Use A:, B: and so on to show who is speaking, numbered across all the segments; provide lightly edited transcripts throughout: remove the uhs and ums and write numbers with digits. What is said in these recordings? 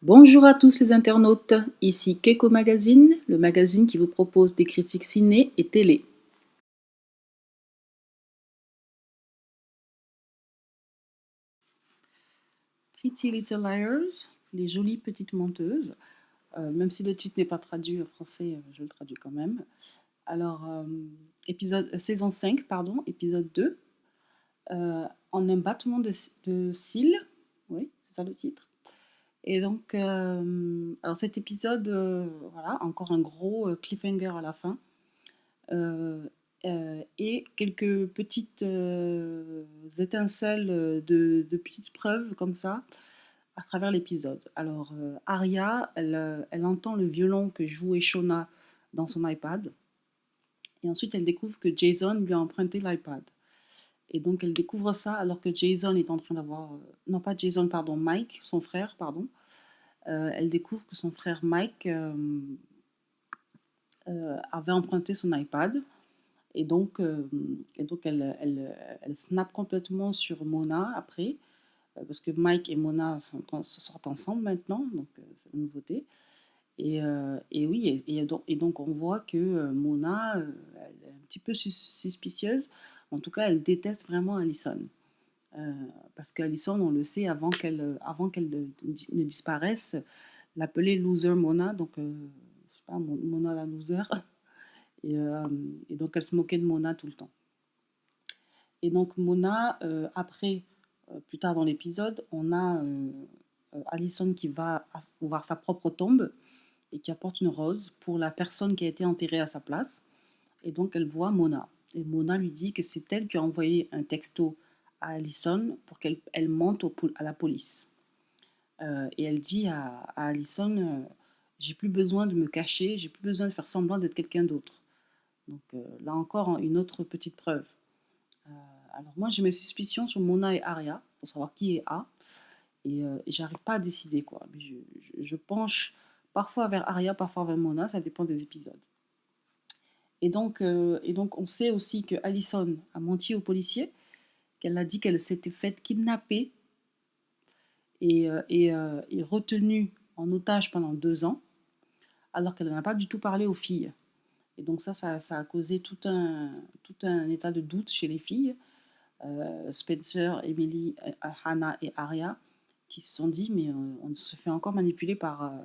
A: Bonjour à tous les internautes, ici Keiko Magazine, le magazine qui vous propose des critiques ciné et télé. Pretty Little Liars, les jolies petites menteuses. Même si le titre n'est pas traduit en français, je le traduis quand même. Alors, saison 5, pardon, épisode 2. En un battement de cils, oui, c'est ça le titre. Et donc, alors cet épisode, voilà, encore un gros cliffhanger à la fin. Et quelques petites étincelles de petites preuves comme ça à travers l'épisode. Alors, Arya, elle entend le violon que jouait Shona dans son iPad. Et ensuite, elle découvre que Jason lui a emprunté l'iPad. Et donc, elle découvre ça alors que Jason est en train d'avoir... non, pas Jason, pardon, Mike, son frère, pardon. Elle découvre que son frère Mike avait emprunté son iPad. Et donc, elle snap complètement sur Mona après, parce que Mike et Mona sortent ensemble maintenant, donc c'est une nouveauté. Et oui, et donc on voit que Mona, elle est un petit peu suspicieuse. En tout cas, elle déteste vraiment Allison. Euh, Parce qu'Allison, on le sait, avant qu'elle ne disparaisse, l'appelait Loser Mona, donc je sais pas, Mona la loser. Et, euh, et donc elle se moquait de Mona tout le temps. Et donc Mona, après, plus tard dans l'épisode, on a Allison qui va voir sa propre tombe et qui apporte une rose pour la personne qui a été enterrée à sa place. Et donc elle voit Mona. Et Mona lui dit que c'est elle qui a envoyé un texto à Allison pour qu'elle mente à la police. Et elle dit à Allison, j'ai plus besoin de me cacher, j'ai plus besoin de faire semblant d'être quelqu'un d'autre. Donc là encore, une autre petite preuve. Alors moi, j'ai mes suspicions sur Mona et Arya, pour savoir qui est A, et j'arrive pas à décider, quoi. Mais je penche parfois vers Arya, parfois vers Mona, ça dépend des épisodes. Et donc on sait aussi que Allison a menti aux policiers, qu'elle a dit qu'elle s'était faite kidnapper et retenue en otage pendant 2 ans, alors qu'elle n'en a pas du tout parlé aux filles. Et donc ça a causé tout un état de doute chez les filles. Spencer, Emily, Hannah et Arya, qui se sont dit mais on se fait encore manipuler par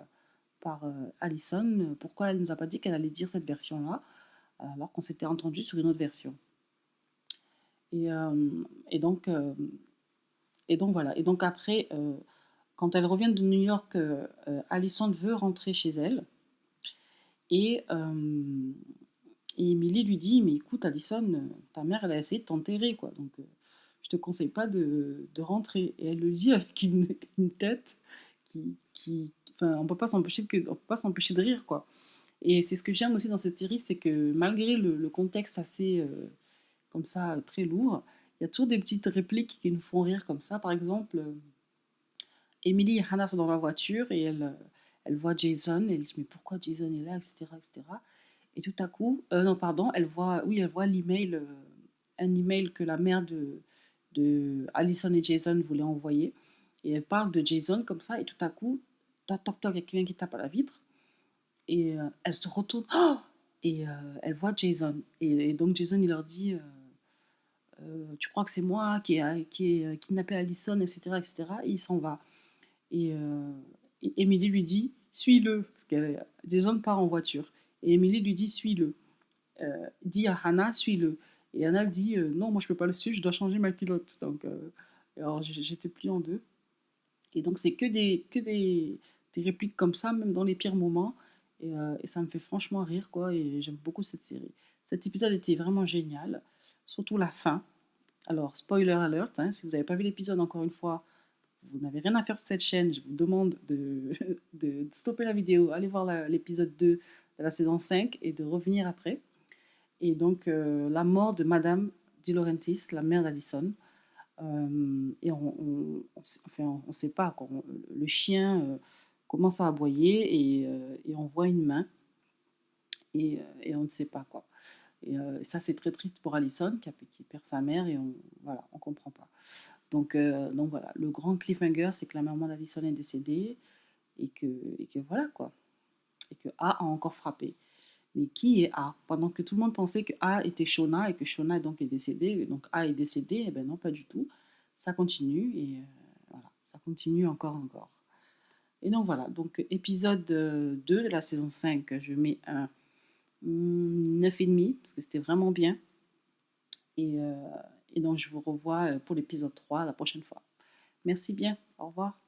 A: Allison. Pourquoi elle nous a pas dit qu'elle allait dire cette version-là alors qu'on s'était entendu sur une autre version. Et, euh, et donc euh, et donc voilà. Et donc après, quand elle revient de New York, Allison veut rentrer chez elle et et Emily lui dit, mais écoute, Allison, ta mère, elle a essayé de t'enterrer, quoi. Donc, je te conseille pas de rentrer. Et elle le dit avec une tête enfin, on peut pas s'empêcher de rire, quoi. Et c'est ce que j'aime aussi dans cette série, c'est que malgré le contexte assez, comme ça, très lourd, il y a toujours des petites répliques qui nous font rire comme ça. Par exemple, Emily et Hannah sont dans la voiture et elle voit Jason et elle dit mais pourquoi Jason est là, etc., etc. Et tout à coup, non, pardon, elle voit l'email, un email que la mère de Allison et Jason voulaient envoyer. Et elle parle de Jason comme ça, et tout à coup, toc, toc, toc, il y a quelqu'un qui tape à la vitre. Et elle se retourne, oh et elle voit Jason. Et donc Jason, il leur dit, tu crois que c'est moi qui ai kidnappé Allison, etc., etc. Et cetera. Et il s'en va. Et Emily lui dit, suis-le, parce que Jason part en voiture. Et Emily lui dit, suis-le. Dit à Hannah, suis-le. Et Hannah dit, non, moi je peux pas le suivre, je dois changer ma culotte. Donc, alors j'étais pliée en deux. Et donc c'est que des répliques comme ça, même dans les pires moments. Et ça me fait franchement rire, quoi. Et j'aime beaucoup cette série. Cet épisode était vraiment génial, surtout la fin. Alors, spoiler alert, hein, si vous n'avez pas vu l'épisode encore une fois, vous n'avez rien à faire sur cette chaîne, je vous demande de stopper la vidéo, aller voir l'épisode 2 de la saison 5 et de revenir après. Et donc, la mort de Madame Di Laurentiis, la mère d'Allison. Et enfin, on sait pas, quoi. Le chien commence à aboyer et on voit une main et on ne sait pas, quoi. Et ça, c'est très triste pour Allison qui perd sa mère et voilà, on comprend pas. Donc voilà, le grand cliffhanger, c'est que la maman d'Allison est décédée et que voilà quoi. Et que A a encore frappé. Mais qui est A? Pendant que tout le monde pensait que A était Shona et que Shona donc est décédée, donc A est décédé, eh ben non, pas du tout. Ça continue et voilà, ça continue encore. Et donc voilà, donc épisode 2 de la saison 5, je mets un 9,5 parce que c'était vraiment bien. Et, euh, et donc je vous revois pour l'épisode 3 la prochaine fois. Merci bien, au revoir.